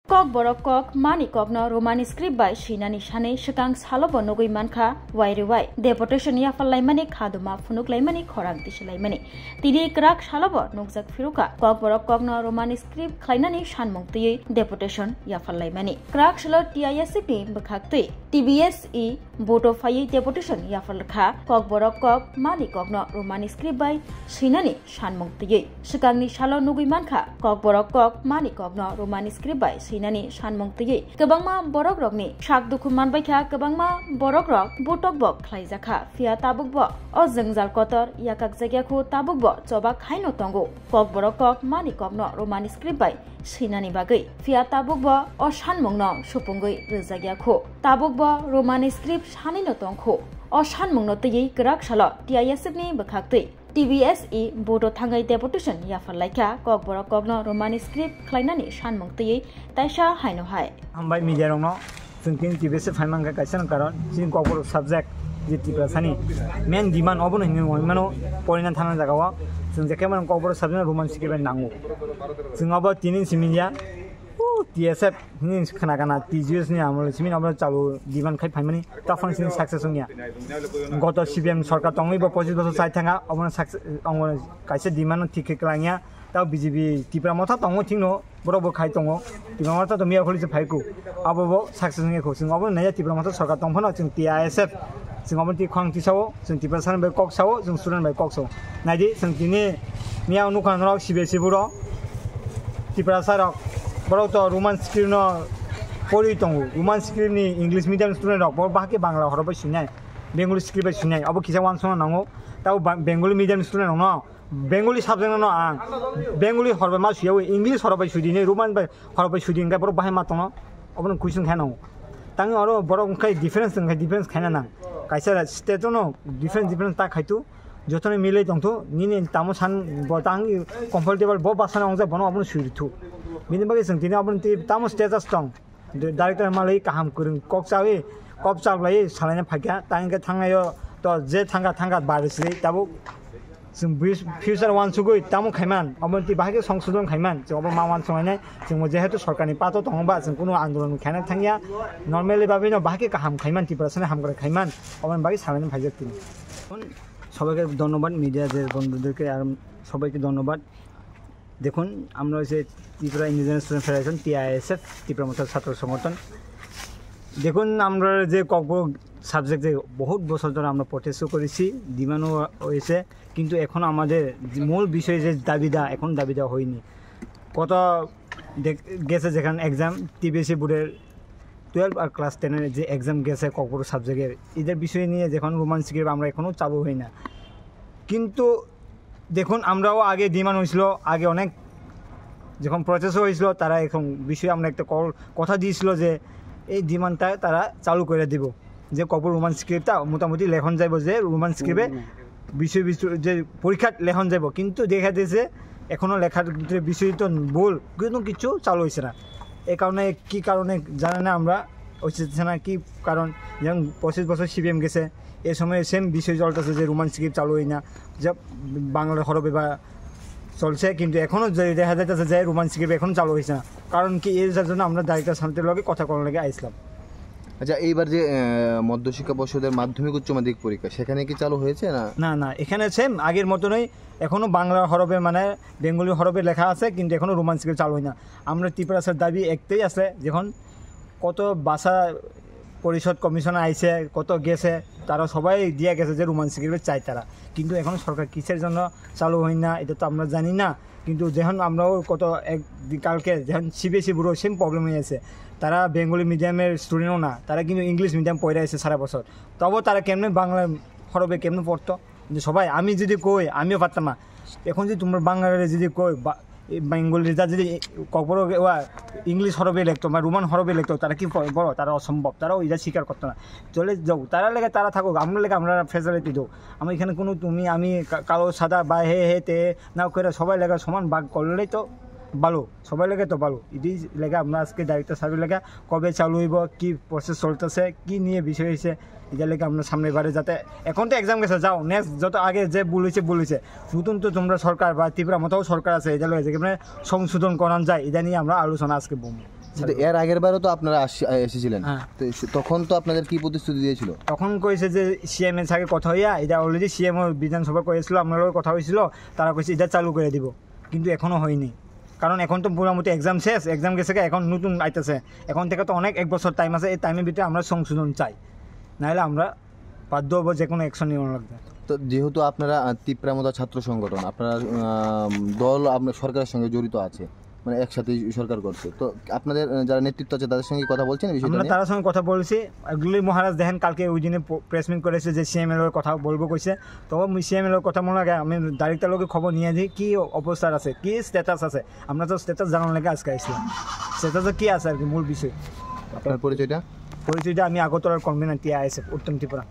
Kok borok kok mani kok no Romani script by Shinani Shane Shakang Salobo Nogui Manka Wairiwai Deportation Yafal Laimani Kaduma Funuk Laimani Korang Tishlaimani Tidi Krak Salobo Nugzak Firuka Kok borok kok no Romani script Klainani Shanmukti Deportation Yafal Laimani Krak Shalot TISP Bakakti TBSE Boto Fayi Deportation Yafal Kha Kok borok kok mani kok no Romani script by Shinani Shanmukti Shakang ni Shalo Nogui Manka Kok borok kok mani kok no Romani script by Sinani Shanmukti Kabangma Borok Rokni Shak Dukuman Baika Kabangma Borok Rok Botok Bok Klaizaka Fia Tabuk Bo O Zengzal Kotor Yakak Zagiaku Tabuk Bo Coba Kaino Tongo Kok Borok Kok Mani Kok no Romani script by Sinani Bagai Fia Tabuk Bo O Shanmung no Shupungui Rezagiaku Tabuk Bo Romani script Shanino Tongko O Shanmung no Tiyi Gerak Shalo TISP ni Bakakti TBSE Bodo Tangai Deportation Yafalaika Kok Borok Kok no Romani script Klainani Shanmukti Taisha Haino Hai Ambai media no thinking TBSE Faimanga Kaisan Karon Sin Kok subject Jiti Sani main demand obon mano Polinan Tana Zagawa Sin Jakaman Kok subject Roman script and Nango Sing about Tinin Similia TSF Kanakana TGS ni amul simin amul chalu divan khai phaimani tafan sin success nia goto CPM sarkar tongmi ba 25 bosor sai thanga amul success amul kaise diman thik klangya ta BJP tipra motha tongo thingno borobo khai tongo tipra motha to miya kholi se phaiku abo success nge kho sing amul naya tipra motha sarkar tongphana sing TISF sing amul ti khang ti sawo sing tipra san bai kok sawo sing student bai kok sawo naidi sing tini miya unu khan ro CBSE buro tipra sarok Borok to Roman script no poli tongo Roman script ni English medium student rok bor bahake Bangla horobai sunai Bengali script bai sunai abo kisa wan sona nango tau Bengali medium student no Bengali subject no ang Bengali horobai ma suyaw English horobai sudine Roman bai horobai sudine ga bor bahai ma tongo obon question khaino tangi oro borok kai difference khaina na kaisa state no difference ta khaitu jotone milei tongto nini tamo san bo tangi comfortable bo basana ongja bono obon suitu Mini bagi sengtini abon ti tamu status tong director malai kaham kurung kok chawi salanya phagya tangga thangayo to je thanga barisli tabu sing future one sugoi tamu khaiman abon ti bahage songsodon khaiman je obon mawan songai sing mo jehetu sarkarni pato tongba sing kuno andolon khana thangya normally babe no bahage kaham khaiman ti prasane ham করে khaiman obon bagi salanya phagya সবাইকে ধন্যবাদ media যে বন্ধুদেরকে আর সবাইকে ধন্যবাদ দেখুন আমরা যে Tripura indigenous student federation TISF Tripura মতো ছাত্র সংগঠন দেখুন আমরা যে ককবরক সাবজেক্ট যে বহুত বছর ধরে আমরা প্রটেস্ট করেছি ডিমান্ডও হয়েছে কিন্তু এখন আমাদের মূল বিষয় যে দাবিদা এখন দাবিদা হয়নি কত গেছে যেখানে এক্সাম TBSE বোর্ডের 12 আর ক্লাস 10 এর যে এক্সাম গেছে ককবরক সাবজেক্টের এদের বিষয় নিয়ে যখন রোমান স্ক্রিপ্ট আমরা এখনো চালু হই না কিন্তু দেখুন আমরাও আগে ডিমান্ড হয়েছিল আগে অনেক যখন প্রসেস হয়েছিল তারা এখন বিষয়ে আমরা একটা কথা দিয়েছিল যে এই ডিমান্ডটা তারা চালু করে দিব যে ককবরক রোমান স্ক্রিপ্টটা মোটামুটি লেখন যাব যে রোমান স্ক্রিপ্টে বিষয় যে পরীক্ষা লেখন যাব কিন্তু দেখা দিয়েছে এখনো লেখার বিষয় তো ভুল কিন্তু কিছু চালু হয়েছে না এই কারণে কি কারণে জানা না আমরা হচ্ছে না কি কারণ যেমন 25 বছর CPM গেছে এই সময় সেম বিষয় চলতেছে যে রোমান স্ক্রিপ্ট চালু হয় না যে বাংলা হরবে বা চলছে কিন্তু এখনো দেখা যাইতেছে যে রোমান স্ক্রিপ্ট এখন চালু হয়েছে না কারণ কি এর জন্য আমরা ডাইরেক্টর সামনের লগে কথা করার লাগে আইছিলাম আচ্ছা এইবার যে মধ্যশিক্ষা পর্ষদের মাধ্যমিক উচ্চ মাধ্যমিক পরীক্ষা সেখানে কি চালু হয়েছে না না এখানে সেম আগের মতনই এখনো বাংলা হরবে মানে বেঙ্গলি হরবে লেখা আছে কিন্তু এখনো রোমান স্ক্রিপ্ট চালু হয় না আমরা ত্রিপুরার দাবি একটাই আছে যখন কত ভাষা পরিষদ কমিশন আইছে কত গেছে তারা সবাই দিয়া গেছে যে রোমান স্ক্রিপ্ট চাই তারা কিন্তু এখন সরকার কিসের জন্য চালু হয় না এটা তো আমরা জানি না কিন্তু যখন আমরাও কত কালকে যখন CBSE বুড়ো সেম প্রবলেম হয়ে আছে তারা বেঙ্গলি মিডিয়ামের স্টুডেন্টও না তারা কিন্তু ইংলিশ মিডিয়াম পড়ে আছে সারা বছর তবুও তারা কেমনে বাংলা হরবে কেমনে পড়তো যে সবাই আমি যদি কই আমিও পারতাম না এখন যদি তোমরা বাংলায় যদি কই বেঙ্গলি যদি কখনো ইংলিশ হরবে লিখতো বা রোমান হরবে লিখতো তারা কি বড় তারা অসম্ভব তারাও এটা স্বীকার করতো না চলে যাও তারা লেগে তারা থাকুক আমরা লেগে আমরা ফেসিলিটি দেবো আমরা এখানে কোনো তুমি আমি কালো সাদা বা হে তে না করে সবাই লেগে সমান ভাগ করলেই তো ভালো সবাই লেগে তো ভালো এটি লেগে আমরা আজকে ডাইরেক্টর সাহেবের লেগে কবে চালু হইব কি প্রসেস চলতেছে কি নিয়ে বিষয় হয়েছে এটা লেগে আমরা সামনে বারে যাতে এখন তো এক্সাম গেছে যাও নেক্সট যত আগে যে বলেছে নতুন তো তোমরা সরকার বা ত্রিপুরা মতো সরকার আছে এটা লেগে যেখানে সংশোধন করানো যায় এটা নিয়ে আমরা আলোচনা আজকে বলবো কিন্তু এর আগের বারও তো আপনারা এসেছিলেন, হ্যাঁ। তো তখন তো আপনাদের কি প্রতিশ্রুতি দিয়েছিল? তখন কইছে যে সিএম এর সাথে কথা হইয়া এটা অলরেডি সিএম বিধানসভা করেছিল, আপনারও কথা হয়েছিল, তারা কইছে এটা চালু করে দিব, কিন্তু এখনো হয়নি। কারণ এখন তো মোটামুটি এক্সাম শেষ, এক্সাম গেছে, এখন নতুন আইতেছে, এখন থেকে তো অনেক 1 বছর টাইম আছে, এই টাইমের ভিতরে আমরা সংশোধন চাই, নাহলে আমরা বাধ্য হবো যে কোনো অ্যাকশন নেওয়া লাগবে। তো যেহেতু আপনারা তিপ্রামোদা ছাত্র সংগঠন, আপনারা দল আপনার সরকারের সঙ্গে জড়িত আছে, মানে একসাথে সরকার করছে, তো আপনাদের যারা নেতৃত্ব আছে তাদের সঙ্গে কথা বলছেন বিষয়টা আমরা নিয়ে? তার সঙ্গে কথা বলছি। এগুলি মহারাজ দেখেন কালকে ওই দিনে প্রেস মিট করেছে যে সিএম এর কথা বলবো কইছে, তো সিএম এর কথা মনে লাগে আমি ডাইরেক্টর লোকের খবর নিয়ে দিই কি অবস্থা আছে, কি স্ট্যাটাস আছে। আমরা তো স্ট্যাটাস জানার লেগে আজকে আসলাম, স্ট্যাটাসে কি আছে আর কি মূল বিষয়। আপনার পরিচয়টা? পরিচয়টা আমি আগরতলার কনভেনার টিআইএসএফ উত্তম ত্রিপুরা।